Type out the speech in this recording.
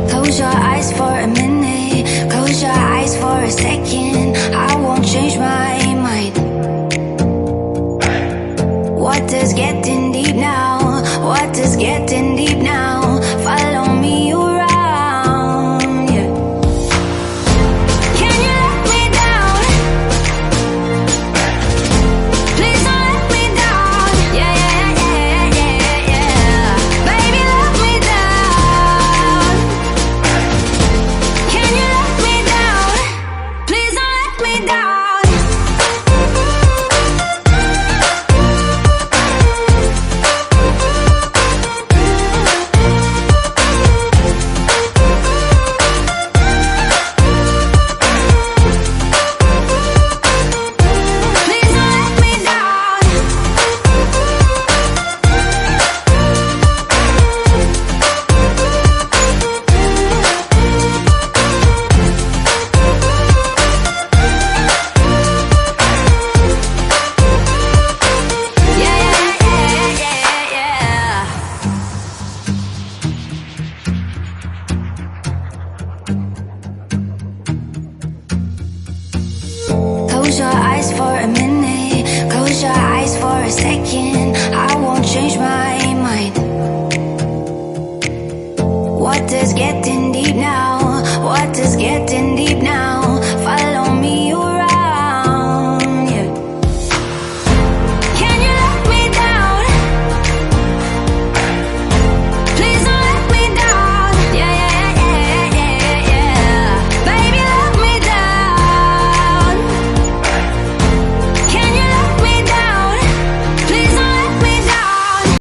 Close your eyes for a minute, close your eyes for a second. I won't change my mind. What does getting deep now? What does getting deep now? Follow me around, yeah. Can you let me down? Please don't let me down. Yeah, yeah, yeah, yeah, yeah. Baby, let me down. Can you let me down? Please don't let me down. Please don't let me down. Yeah, yeah, yeah, yeah, yeah. Close your eyes for a minute, close your eyes for a second. I won't change my mind. What does get